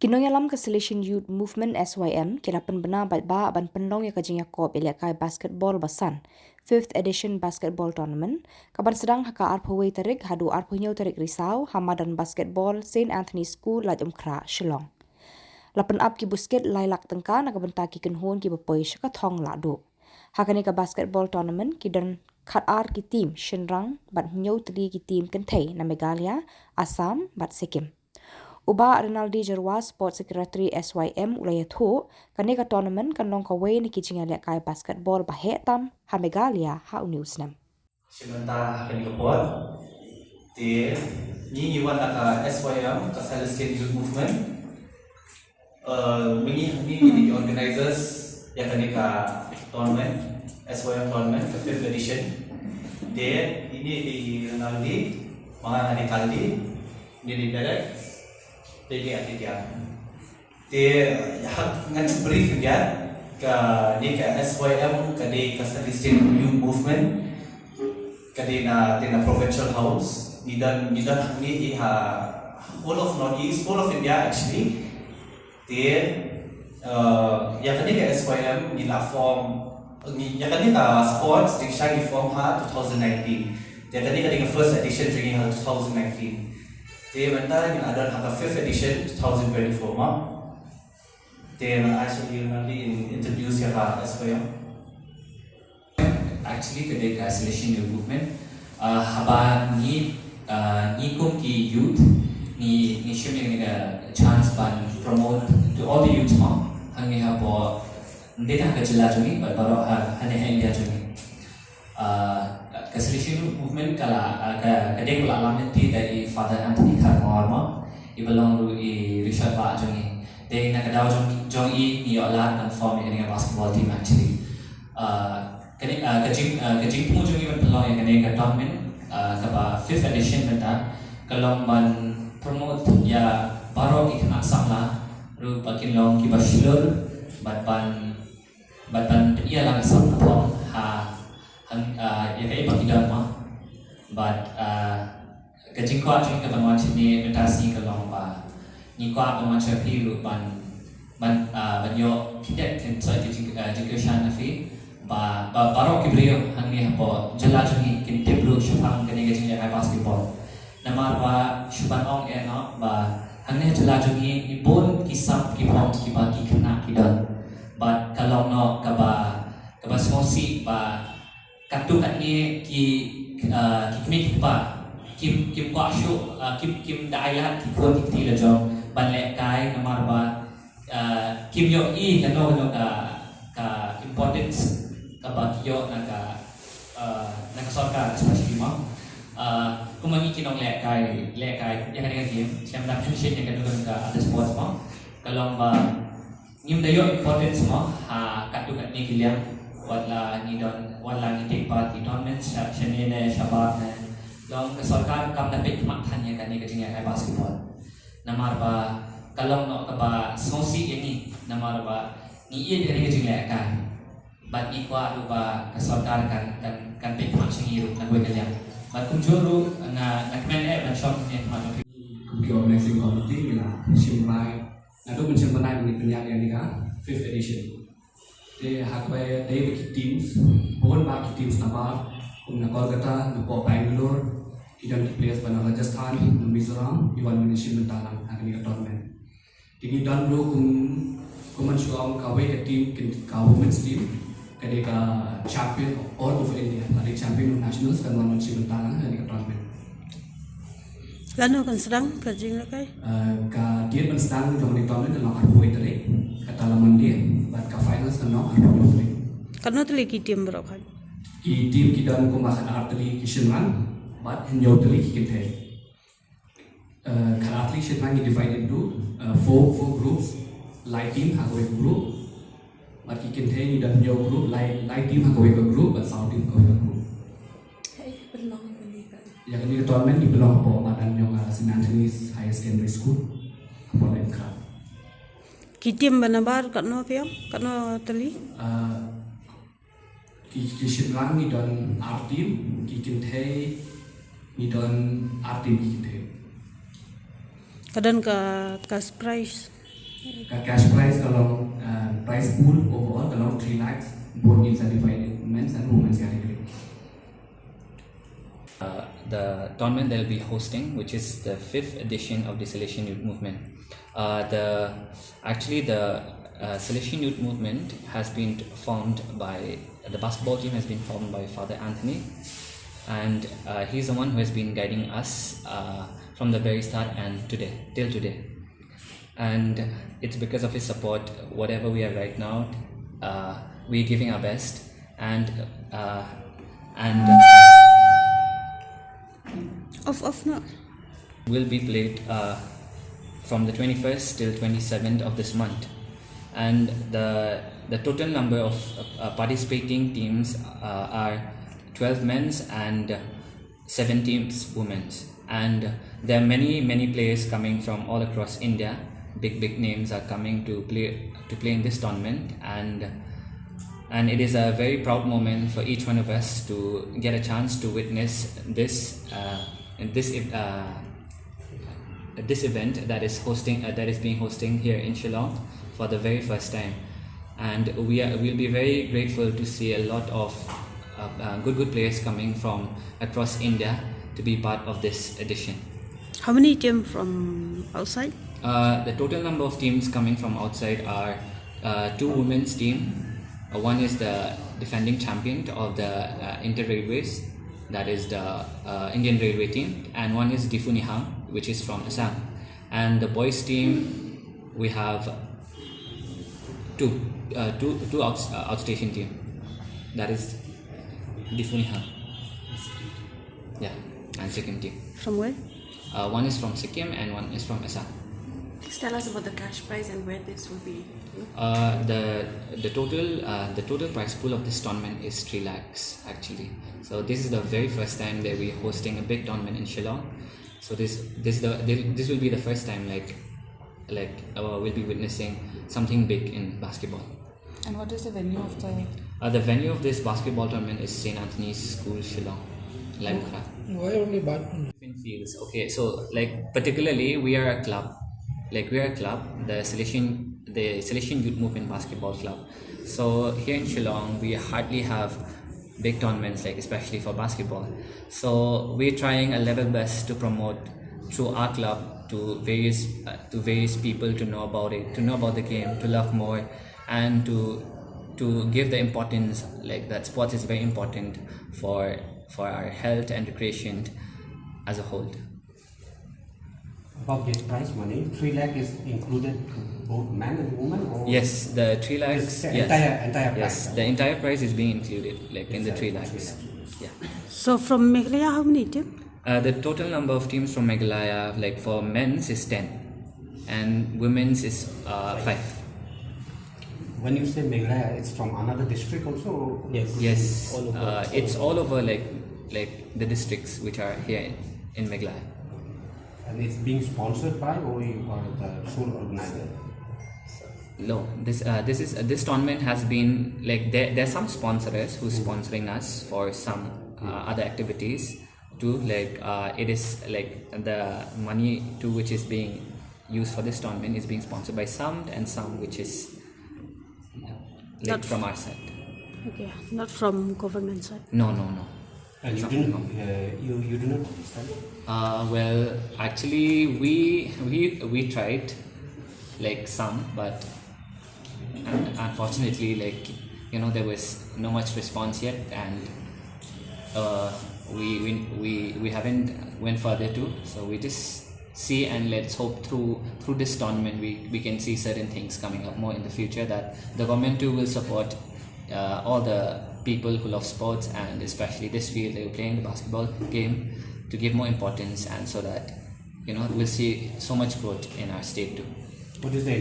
nongialam ke Salesian Youth Movement SYM kira pynbna paidbah ban Pynlong ya ke Jingiakop Ialehkai Basketball Basan 5th edition basketball tournament kaban sedang haka kawei tarik haduh tarik Risaw Madan basketball St Anthony School Laitumkhrah Shillong. Lapan up ki buskit tyngka na bynta ki kynhun kiba ka thong lahduh. Hakani ka basketball tournament ki dan ki team shynrang ban tylli ki team kynthei na Meghalaya, Assam bat Sikkim. Bah Renaldy Jyrwa Sport Secretary SYM iathuh kane ka tournament kanong kawei ni Jingiakop Basketball Basan Meghalaya news nam. Sementara akan dikepot, di ni iwan ka SYM ka Salesian Youth Movement, ni organizers yang kani ka tournament SYM tournament ke 5th edition. Dia ini di Renaldy, mga di tylli, ini di tarik. Dia ngan brief dia ke ni ke SYM ke di ke Salesian Youth Movement ke di na provincial house ni dan ni whole of Northeast, whole of India actually. Dia yang kani ke SYM ni la form ni yang kani ka sports di shiny form 2019. Dia kani ke first edition drinking 2019. Dia mentara ni ada hak 5th edition 2024 mah. Dia actually introduce ya SYM. Actually kedai Salesian Youth Movement haba ni kum ki youth ni shimmy ni chance ban promote to all the youth mah. Hangi habo ndeta ka jila jumi baru hane India jumi. Salesian Youth Movement kala kedai kula alam nanti dari Father Anthony Karma belong to Risaw jongi. They nakadaw jongi ni olah dan form ni basketball team actually. Kajing pun jongi belong yang kene tournament kaba 5th edition benda kalau ban promote ya baru kita nak samla ru Pynlong kiba Shillong ban ia lang sam thong ya kai pakidam ma but kajing ko jongi kaban wan sini metasi kalau ba ni ko apa macam pilu ban yo kita tentu education nafi baru kibrio hangi hapo jala jongi kinte blue shufang kene Jingiakop basketball namar ba shuban ong no ba hangi jala jongi ibon kisap kipom kiba kina kidan but kalau no kaba smosi ba katu katni ki kiba kim kwashu kim dailat ko tikti la jong banlek kai namar ba kim yo kano ka importance ka ba kiyo naka sorkar especially mo kumangi kinong lek kai yang kan game siam dak shit yang kan ka ada sports mo kalong ba ngim dayo importance mo katu kat ni kiliang wala ni take part in tournaments shanene shabab long sorkar kam na pek mak tanya kan ni Jingiakop basketball namar ba kalong no ka ba sosi ini namar ba ni dari Jingiakop bat ikwa ba sorkar kan pek mak singiru na gue kalian bat kunjuru na kmen ban shop ni ma Committee Organizing Committee ila shynrang na to mencem benai ni penyak yang ni 5th edition de hakwe de teams bon ba teams nabar na Kolkata na po Bangalore idan ki players bana Rajasthan na Mizoram iwan management dalam hakani tournament ini dan bro kuman suam kawei ke team women's team kade ka champion all over India ada champion nationals kan management dalam hakani tournament lano kan sedang ke Jingiakop ka dia kan sedang jong di tournament kan arpoi tadi kata laman dia bat ka finals kan arpoi tadi kano tli ki team bro kan ki team kita ko makan arteri ki shynrang but in your tyli kynthei athlete shynrang is divided into four groups light team kawei group but ki kynthei ni dan your group light team kawei group but sound team kawei group ya ini tournament ni belong po Madan yang St Anthony High Secondary School Laitumkhrah ki team banabar kano piam kano tli ki shynrang ni dan art team ki kynthei ni dan art team ki kynthei kadang ka surprise cash prize along prize pool overall along 3 lakhs, both in certified men's and women's category. The tournament they'll be hosting, which is the 5th edition of the Salesian Youth Movement. The Salesian Youth Movement has been formed by, the basketball team has been formed by Father Anthony, and he's the one who has been guiding us from the very start and till today. And it's because of his support, whatever we are right now, we're giving our best, and Off na. will be played from the 21st till 27th of this month. And the total number of participating teams are 12 men's and 7 teams women's. And there are many players coming from all across India. Big names are coming to play in this tournament, and it is a very proud moment for each one of us to get a chance to witness this event that is being hosted here in Shillong for the very first time. And we'll be very grateful to see a lot of good players coming from across India to be part of this edition. How many teams from outside? The total number of teams coming from outside are 2 women's team. One is the defending champion of the Inter-Railways, that is the Indian Railway team, and one is Difunihang, which is from Assam. And the boys team, we have two outstation team, that is Difunihang, and Sikkim team. From where? One is from Sikkim and one is from Assam. Please tell us about the cash prize and where this will be. The total prize pool of this tournament is 3 lakhs actually. So this is the very first time that we're hosting a big tournament in Shillong. So this will be the first time we'll be witnessing something big in basketball. And what is the venue of the... The venue of this basketball tournament is St. Anthony's School, Shillong, Laitumkhrah. Why only badminton? Different fields. Okay, so particularly we are a club. The Salesian Youth Movement Basketball Club. So here in Shillong, we hardly have big tournaments, especially for basketball. So we're trying a level best to promote through our club to various people to know about it, to know about the game, to love more, and to give the importance that sports is very important for our health and recreation as a whole. About this prize money, 3 lakh is included both man and woman? Or yes, the 3 lakhs. Yes, Yes, entire price. yes, the entire price is being included, in the 3 lakhs. Yeah. So from Meghalaya, how many teams? The total number of teams from Meghalaya, for men's is 10, and women's is 5. When you say Meghalaya, it's from another district also? Yes, it's all over the districts which are here in Meghalaya. And it's being sponsored by, or you are the sole organizer? No, this tournament has been there's some sponsors who's sponsoring us for some other activities too. It is the money too which is being used for this tournament is being sponsored by some, and some which is from our side. Okay, not from government side. No. And you do not study? Well, actually, we tried some, but unfortunately, there was no much response yet, and we haven't went further too. So we just see, and let's hope through this tournament we can see certain things coming up more in the future, that the government too will support all the people who love sports, and especially this field they are playing the basketball game, to give more importance, and so that we'll see so much growth in our state too. What is the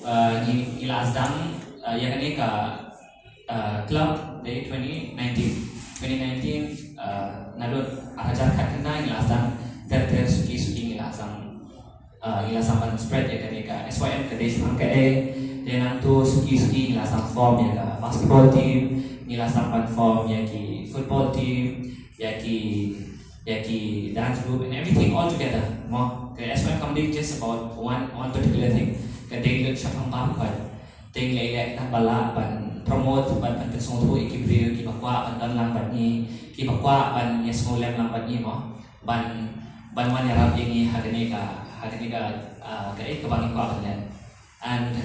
sdang club dari 2019 nadut ajar kena sdang suki ilasang spread SYM Kadesh dan tu suki form basketball team form football team dance group and everything all together. SYM company just about one particular thing. cái đây được sắp hàng bám quần tên lấy lại tăng bà lạ bạn promote bạn bạn tự sống thôi kịp rìu kịp qua bạn đơn làm bạn nhỉ kịp qua bạn nhớ sống làm bạn nhỉ mà bạn bạn mana rap ini hari ini ka cái ít các bạn qua bạn and